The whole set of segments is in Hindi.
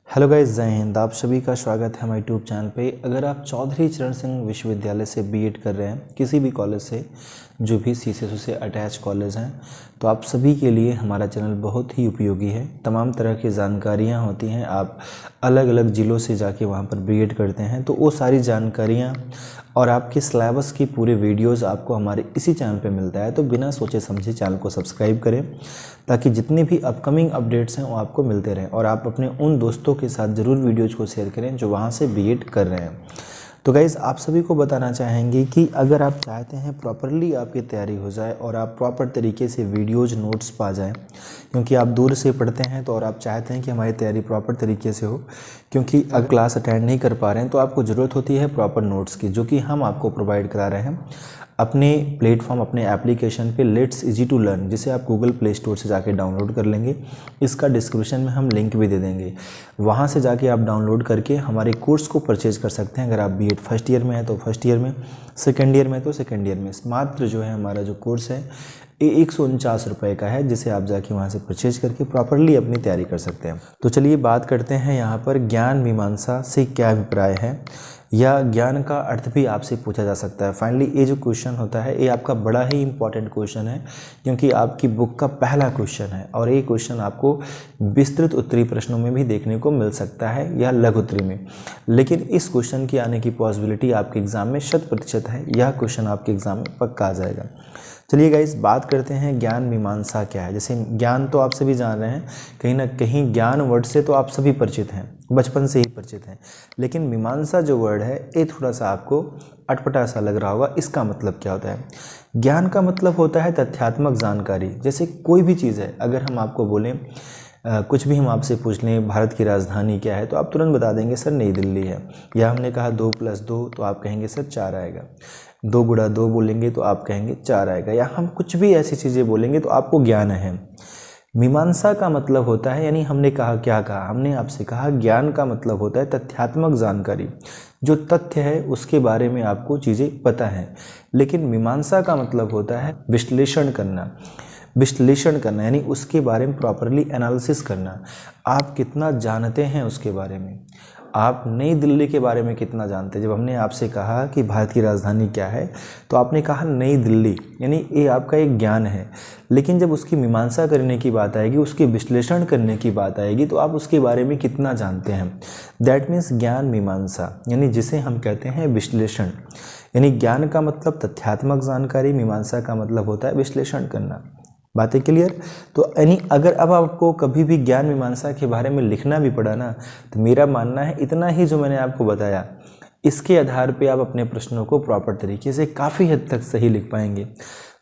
हेलो गाइस, जय हिंद। आप सभी का स्वागत है हमारे यूट्यूब चैनल पे। अगर आप चौधरी चरण सिंह विश्वविद्यालय से बीएड कर रहे हैं, किसी भी कॉलेज से, जो भी सीसीएसयू से अटैच कॉलेज हैं, तो आप सभी के लिए हमारा चैनल बहुत ही उपयोगी है। तमाम तरह की जानकारियां होती हैं। आप अलग अलग ज़िलों से जाके वहां पर बीएड करते हैं, तो वो सारी जानकारियां और आपके सिलेबस की पूरे वीडियोस आपको हमारे इसी चैनल पे मिलता है। तो बिना सोचे समझे चैनल को सब्सक्राइब करें, ताकि जितने भी अपकमिंग अपडेट्स हैं वो आपको मिलते रहें। और आप अपने उन दोस्तों के साथ ज़रूर वीडियोज़ को शेयर करें जो वहाँ से बीएड कर रहे हैं। तो गाइज़, आप सभी को बताना चाहेंगे कि अगर आप चाहते हैं प्रॉपरली आपकी तैयारी हो जाए और आप प्रॉपर तरीके से वीडियोज़ नोट्स पा जाएं, क्योंकि आप दूर से पढ़ते हैं तो और आप चाहते हैं कि हमारी तैयारी प्रॉपर तरीके से हो, क्योंकि अगर क्लास अटेंड नहीं कर पा रहे हैं तो आपको ज़रूरत होती है प्रॉपर नोट्स की, जो कि हम आपको प्रोवाइड करा रहे हैं अपने प्लेटफॉर्म, अपने एप्लीकेशन पे लेट्स इजी टू लर्न, जिसे आप गूगल प्ले स्टोर से जाके डाउनलोड कर लेंगे। इसका डिस्क्रिप्शन में हम लिंक भी दे देंगे, वहाँ से जाके आप डाउनलोड करके हमारे कोर्स को परचेज कर सकते हैं। अगर आप बीएड फर्स्ट ईयर में हैं तो फर्स्ट ईयर में, सेकेंड ईयर में तो सेकेंड ईयर में। मात्र जो है हमारा जो कोर्स है ये 149 रुपये का है, जिसे आप जाके वहाँ से परचेज करके प्रॉपरली अपनी तैयारी कर सकते हैं। तो चलिए बात करते हैं यहाँ पर ज्ञान मीमांसा से क्या अभिप्राय है, या ज्ञान का अर्थ भी आपसे पूछा जा सकता है। फाइनली ये जो क्वेश्चन होता है ये आपका बड़ा ही इंपॉर्टेंट क्वेश्चन है, क्योंकि आपकी बुक का पहला क्वेश्चन है और ये क्वेश्चन आपको विस्तृत उत्तरी प्रश्नों में भी देखने को मिल सकता है या लघु उत्तरी में। लेकिन इस क्वेश्चन की आने की पॉसिबिलिटी आपके एग्जाम में 100% है। यह क्वेश्चन आपके एग्जाम में पक्का आ जाएगा। चलिए गाइस, बात करते हैं ज्ञान मीमांसा क्या है। जैसे ज्ञान तो आप सभी जान रहे हैं, कहीं ना कहीं ज्ञान वर्ड से तो आप सभी परिचित हैं, बचपन से ही परिचित हैं। लेकिन मीमांसा जो वर्ड है ये थोड़ा सा आपको अटपटा सा लग रहा होगा। इसका मतलब क्या होता है? ज्ञान का मतलब होता है तथ्यात्मक जानकारी। जैसे कोई भी चीज़ है, अगर हम आपको बोलें कुछ भी हम आपसे पूछ लें भारत की राजधानी क्या है, तो आप तुरंत बता देंगे सर नई दिल्ली है। या हमने कहा 2 + 2 तो आप कहेंगे सर 4 आएगा। 2 × 2 बोलेंगे तो आप कहेंगे 4 आएगा। या हम कुछ भी ऐसी चीज़ें बोलेंगे तो आपको ज्ञान है। मीमांसा का मतलब होता है, यानी हमने कहा, क्या कहा हमने आपसे कहा, ज्ञान का मतलब होता है तथ्यात्मक जानकारी। जो तथ्य है उसके बारे में आपको चीज़ें पता है। लेकिन मीमांसा का मतलब होता है विश्लेषण करना। विश्लेषण करना यानी उसके बारे में प्रॉपरली एनालिसिस करना। आप कितना जानते हैं उसके बारे में, आप नई दिल्ली के बारे में कितना जानते हैं। जब हमने आपसे कहा कि भारत की राजधानी क्या है, तो आपने कहा नई दिल्ली, यानी ये आपका एक ज्ञान है। लेकिन जब उसकी मीमांसा करने की बात आएगी, उसके विश्लेषण करने की बात आएगी, तो आप उसके बारे में कितना जानते हैं। दैट मीन्स ज्ञान मीमांसा, यानी जिसे हम कहते हैं विश्लेषण। यानी ज्ञान का मतलब तथ्यात्मक जानकारी, मीमांसा का मतलब होता है विश्लेषण करना। बातें क्लियर? तो यानी अगर अब आपको कभी भी ज्ञान मीमांसा के बारे में लिखना भी पड़ा ना, तो मेरा मानना है इतना ही जो मैंने आपको बताया, इसके आधार पे आप अपने प्रश्नों को प्रॉपर तरीके से काफ़ी हद तक सही लिख पाएंगे।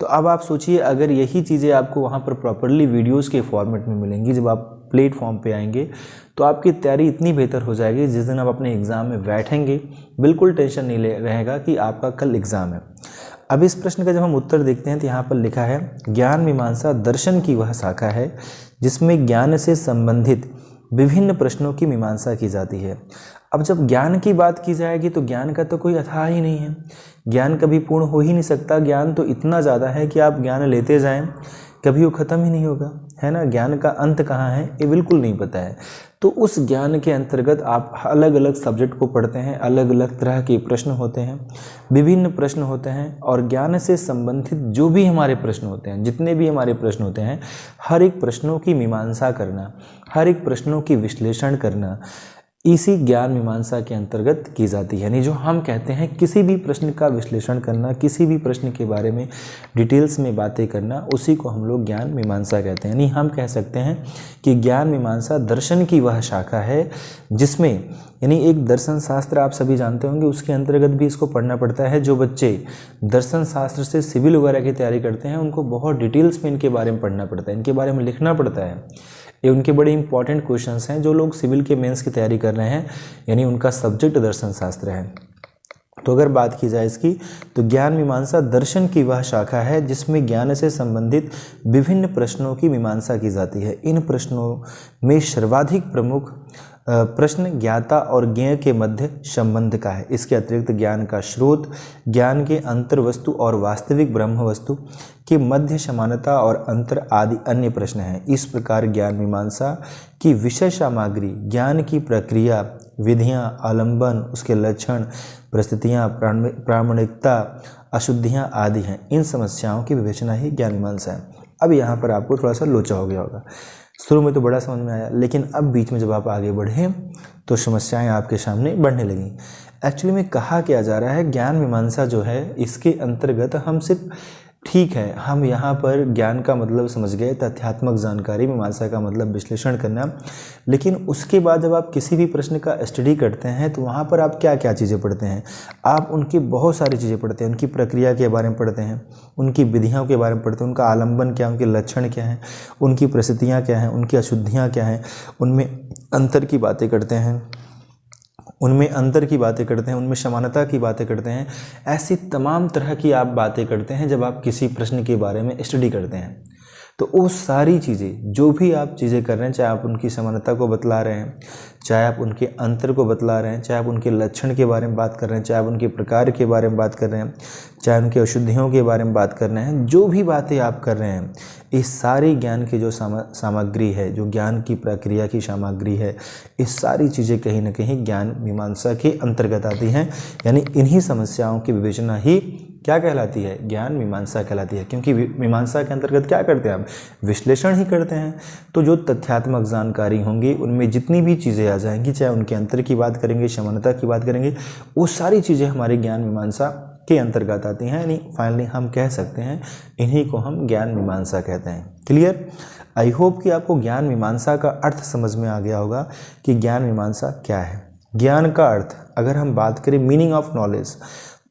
तो अब आप सोचिए, अगर यही चीज़ें आपको वहाँ पर प्रॉपरली वीडियोज़ के फॉर्मेट में मिलेंगी, जब आप प्लेटफॉर्म पे आएंगे, तो आपकी तैयारी इतनी बेहतर हो जाएगी। जिस दिन आप अपने एग्ज़ाम में बैठेंगे, बिल्कुल टेंशन नहीं रहेगा कि आपका कल एग्ज़ाम है। अब इस प्रश्न का जब हम उत्तर देखते हैं तो यहाँ पर लिखा है, ज्ञान मीमांसा दर्शन की वह शाखा है जिसमें ज्ञान से संबंधित विभिन्न प्रश्नों की मीमांसा की जाती है। अब जब ज्ञान की बात की जाएगी तो ज्ञान का तो कोई अथाह ही नहीं है। ज्ञान कभी पूर्ण हो ही नहीं सकता। ज्ञान तो इतना ज़्यादा है कि आप ज्ञान लेते जाएं, कभी वो ख़त्म ही नहीं होगा, है ना। ज्ञान का अंत कहाँ है ये बिल्कुल नहीं पता है। तो उस ज्ञान के अंतर्गत आप अलग अलग सब्जेक्ट को पढ़ते हैं, अलग अलग तरह के प्रश्न होते हैं, विभिन्न प्रश्न होते हैं। और ज्ञान से संबंधित जो भी हमारे प्रश्न होते हैं, जितने भी हमारे प्रश्न होते हैं, हर एक प्रश्नों की मीमांसा करना, हर एक प्रश्नों की विश्लेषण करना, इसी ज्ञान मीमांसा के अंतर्गत की जाती है। यानी जो हम कहते हैं किसी भी प्रश्न का विश्लेषण करना, किसी भी प्रश्न के बारे में डिटेल्स में बातें करना, उसी को हम लोग ज्ञान मीमांसा कहते हैं। यानी हम कह सकते हैं कि ज्ञान मीमांसा दर्शन की वह शाखा है जिसमें, यानी एक दर्शन शास्त्र आप सभी जानते होंगे, उसके अंतर्गत भी इसको पढ़ना पड़ता है। जो बच्चे दर्शन शास्त्र से सिविल वगैरह की तैयारी करते हैं, उनको बहुत डिटेल्स में इनके बारे में पढ़ना पड़ता है, इनके बारे में लिखना पड़ता है। ये उनके बड़े इंपॉर्टेंट क्वेश्चंस हैं। जो लोग सिविल के मेंस की तैयारी कर रहे हैं, यानी उनका सब्जेक्ट दर्शन शास्त्र है। तो अगर बात की जाए इसकी, तो ज्ञान मीमांसा दर्शन की वह शाखा है जिसमें ज्ञान से संबंधित विभिन्न प्रश्नों की मीमांसा की जाती है। इन प्रश्नों में सर्वाधिक प्रमुख प्रश्न ज्ञाता और ज्ञेय के मध्य संबंध का है। इसके अतिरिक्त ज्ञान का स्रोत, ज्ञान के अंतर वस्तु और वास्तविक ब्रह्म वस्तु के मध्य समानता और अंतर आदि अन्य प्रश्न हैं। इस प्रकार ज्ञान मीमांसा की विषय सामग्री, ज्ञान की प्रक्रिया, विधियां, आलंबन, उसके लक्षण, परिस्थितियां, प्रामाणिकता, अशुद्धियां आदि हैं। इन समस्याओं की विवेचना ही ज्ञान मीमांसा है। अब यहाँ पर आपको थोड़ा सा लोचा हो गया होगा। शुरू में तो बड़ा समझ में आया, लेकिन अब बीच में जब आप आगे बढ़े तो समस्याएं आपके सामने बढ़ने लगी। एक्चुअली में कहा क्या जा रहा है, ज्ञान मीमांसा जो है इसके अंतर्गत हम सिर्फ, ठीक है, हम यहाँ पर ज्ञान का मतलब समझ गए, तथ्यात्मक जानकारी, मीमांसा का मतलब विश्लेषण करना, लेकिन उसके बाद जब आप किसी भी प्रश्न का स्टडी करते हैं तो वहाँ पर आप क्या क्या चीज़ें पढ़ते हैं? आप उनकी बहुत सारी चीज़ें पढ़ते हैं। उनकी प्रक्रिया के बारे में पढ़ते हैं, उनकी विधियों के बारे में पढ़ते हैं, उनका आलंबन क्या है, उनके लक्षण क्या हैं, उनकी परिस्थितियाँ क्या हैं, उनकी अशुद्धियाँ क्या हैं, उनमें अंतर की बातें करते हैं, उनमें समानता की बातें करते हैं। ऐसी तमाम तरह की आप बातें करते हैं जब आप किसी प्रश्न के बारे में स्टडी करते हैं। तो वो सारी चीज़ें, जो भी आप चीज़ें कर रहे हैं, चाहे आप उनकी समानता को बतला रहे हैं, चाहे आप उनके अंतर को बतला रहे हैं, चाहे आप उनके लक्षण के बारे में बात कर रहे हैं, चाहे आप उनके प्रकार के बारे में बात कर रहे हैं, चाहे उनकी अशुद्धियों के बारे में बात कर रहे हैं, जो भी बातें आप कर रहे हैं, इस सारी ज्ञान की जो सामग्री है, जो ज्ञान की प्रक्रिया की सामग्री है, इस सारी चीज़ें कहीं ना कहीं ज्ञान मीमांसा के अंतर्गत आती हैं। यानी इन्हीं समस्याओं की विवेचना ही क्या कहलाती है? ज्ञान मीमांसा कहलाती है। क्योंकि मीमांसा के अंतर्गत क्या करते हैं हम? विश्लेषण ही करते हैं। तो जो तथ्यात्मक जानकारी होंगी उनमें जितनी भी चीज़ें आ जाएंगी, चाहे उनके अंतर की बात करेंगे, समानता की बात करेंगे, वो सारी चीज़ें हमारे ज्ञान मीमांसा के अंतर्गत आती हैं। यानी फाइनली हम कह सकते हैं इन्हीं को हम ज्ञान मीमांसा कहते हैं। क्लियर? आई होप कि आपको ज्ञान मीमांसा का अर्थ समझ में आ गया होगा कि ज्ञान मीमांसा क्या है। ज्ञान का अर्थ, अगर हम बात करें मीनिंग ऑफ नॉलेज,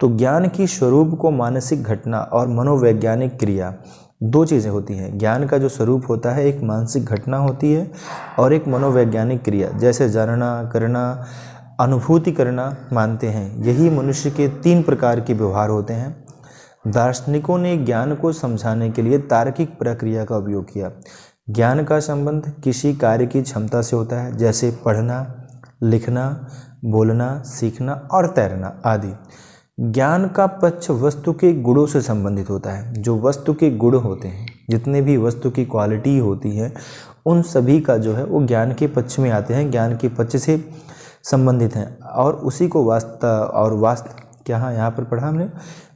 तो ज्ञान की स्वरूप को मानसिक घटना और मनोवैज्ञानिक क्रिया, दो चीज़ें होती हैं। ज्ञान का जो स्वरूप होता है एक मानसिक घटना होती है और एक मनोवैज्ञानिक क्रिया, जैसे जानना, करना, अनुभूति करना मानते हैं। यही मनुष्य के 3 प्रकार के व्यवहार होते हैं। दार्शनिकों ने ज्ञान को समझाने के लिए तार्किक प्रक्रिया का उपयोग किया। ज्ञान का संबंध किसी कार्य की क्षमता से होता है, जैसे पढ़ना, लिखना, बोलना, सीखना और तैरना आदि। ज्ञान का पक्ष वस्तु के गुणों से संबंधित होता है। जो वस्तु के गुण होते हैं, जितने भी वस्तु की क्वालिटी होती है, उन सभी का जो है वो ज्ञान के पक्ष में आते हैं, ज्ञान के पक्ष से संबंधित हैं। और उसी को क्या यहाँ पर पढ़ा हमने,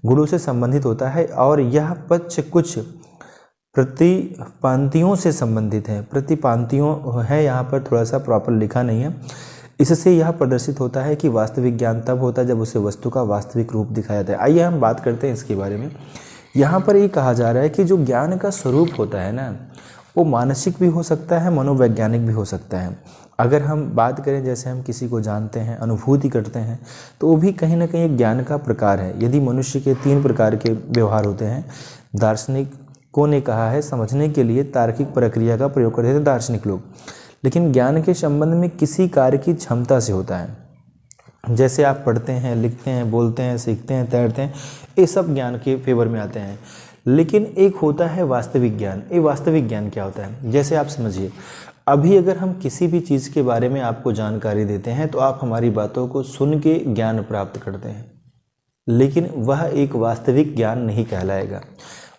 गुणों से संबंधित होता है। और यह पक्ष कुछ प्रतिपांतियों से संबंधित है। प्रतिपांतियों है, यहाँ पर थोड़ा सा प्रॉपर लिखा नहीं है। इससे यह प्रदर्शित होता है कि वास्तविक ज्ञान तब होता है जब उसे वस्तु का वास्तविक रूप दिखाया जाता है। आइए हम बात करते हैं इसके बारे में। यहाँ पर ये कहा जा रहा है कि जो ज्ञान का स्वरूप होता है ना, वो मानसिक भी हो सकता है, मनोवैज्ञानिक भी हो सकता है। अगर हम बात करें, जैसे हम किसी को जानते हैं, अनुभूति करते हैं, तो वो भी कहीं ना कहीं एक ज्ञान का प्रकार है। यदि मनुष्य के 3 प्रकार के व्यवहार होते हैं, दार्शनिकों ने कहा है समझने के लिए तार्किक प्रक्रिया का प्रयोग करते थे दार्शनिक लोग, लेकिन ज्ञान के संबंध में किसी कार्य की क्षमता से होता है। जैसे आप पढ़ते हैं, लिखते हैं, बोलते हैं, सीखते हैं, तैरते हैं, ये सब ज्ञान के फेवर में आते हैं। लेकिन एक होता है वास्तविक ज्ञान। ये वास्तविक ज्ञान क्या होता है? जैसे आप समझिए, अभी अगर हम किसी भी चीज़ के बारे में आपको जानकारी देते हैं तो आप हमारी बातों को सुन के ज्ञान प्राप्त करते हैं, लेकिन वह एक वास्तविक ज्ञान नहीं कहलाएगा।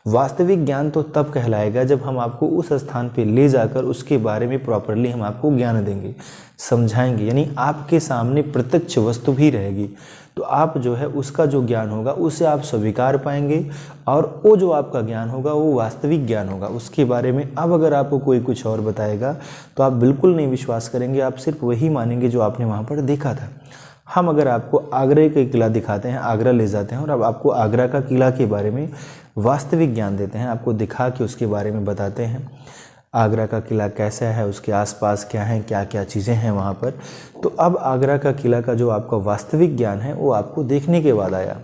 वास्तविक ज्ञान तो तब कहलाएगा जब हम आपको उस स्थान पे ले जाकर उसके बारे में प्रॉपरली हम आपको ज्ञान देंगे, समझाएंगे। यानी आपके सामने प्रत्यक्ष वस्तु भी रहेगी, तो आप जो है उसका जो ज्ञान होगा उसे आप स्वीकार पाएंगे, और वो जो आपका ज्ञान होगा वो वास्तविक ज्ञान होगा। उसके बारे में अब अगर आपको कोई कुछ और बताएगा तो आप बिल्कुल नहीं विश्वास करेंगे, आप सिर्फ वही मानेंगे जो आपने वहाँ पर देखा था। हम अगर आपको आगरा का किला दिखाते हैं, आगरा ले जाते हैं और अब आपको आगरा का किला के बारे में वास्तविक ज्ञान देते हैं, आपको दिखा के उसके बारे में बताते हैं, आगरा का किला कैसा है, उसके आसपास क्या है, क्या क्या चीज़ें हैं वहाँ पर, तो अब आगरा का किला का जो आपका वास्तविक ज्ञान है वो आपको देखने के बाद आया।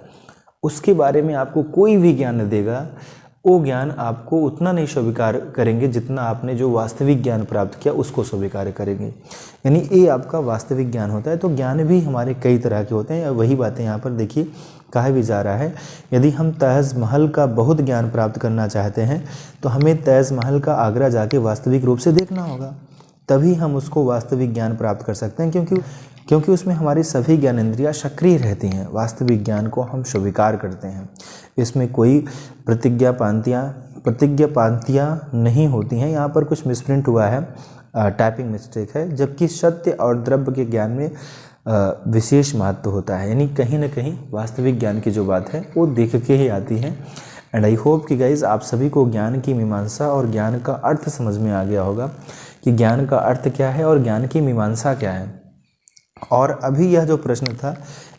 उसके बारे में आपको कोई भी ज्ञान न देगा, वो ज्ञान आपको उतना नहीं स्वीकार करेंगे जितना आपने जो वास्तविक ज्ञान प्राप्त किया उसको स्वीकार करेंगे। यानी ये आपका वास्तविक ज्ञान होता है। तो ज्ञान भी हमारे कई तरह के होते हैं। वही बातें यहाँ पर देखिए कहा भी जा रहा है, यदि हम ताजमहल का बहुत ज्ञान प्राप्त करना चाहते हैं तो हमें ताजमहल का आगरा जाके वास्तविक रूप से देखना होगा। तभी हम उसको वास्तविक ज्ञान प्राप्त कर सकते हैं, क्योंकि उसमें हमारी सभी ज्ञानेंद्रियाँ सक्रिय रहती हैं। वास्तविक ज्ञान को हम स्वीकार करते हैं। इसमें कोई प्रतिज्ञापांतियाँ नहीं होती हैं। यहाँ पर कुछ मिसप्रिंट हुआ है, टाइपिंग मिस्टेक है, जबकि सत्य और द्रव्य के ज्ञान में विशेष महत्व होता है। यानी कहीं ना कहीं वास्तविक ज्ञान की जो बात है वो देख के ही आती है। एंड आई होप कि गाइज आप सभी को ज्ञान की मीमांसा और ज्ञान का अर्थ समझ में आ गया होगा कि ज्ञान का अर्थ क्या है और ज्ञान की मीमांसा क्या है। और अभी यह जो प्रश्न था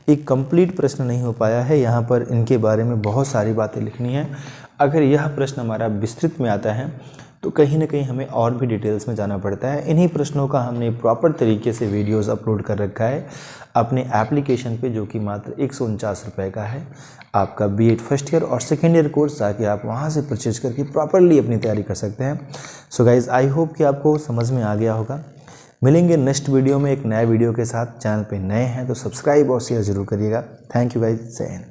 एक कंप्लीट प्रश्न नहीं हो पाया है, यहाँ पर इनके बारे में बहुत सारी बातें लिखनी है। अगर यह प्रश्न हमारा विस्तृत में आता है तो कहीं ना कहीं हमें और भी डिटेल्स में जाना पड़ता है। इन्हीं प्रश्नों का हमने प्रॉपर तरीके से वीडियोस अपलोड कर रखा है अपने एप्लीकेशन पे, जो कि मात्र 149 रुपये का है। आपका बीएड फर्स्ट ईयर और सेकेंड ईयर कोर्स जाके आप वहाँ से परचेज करके प्रॉपरली अपनी तैयारी कर सकते हैं। सो गाइज़ आई होप कि आपको समझ में आ गया होगा। मिलेंगे नेक्स्ट वीडियो में एक नया वीडियो के साथ। चैनल पे नए हैं तो सब्सक्राइब और शेयर जरूर करिएगा। थैंक यू गाइज, जय हिंद।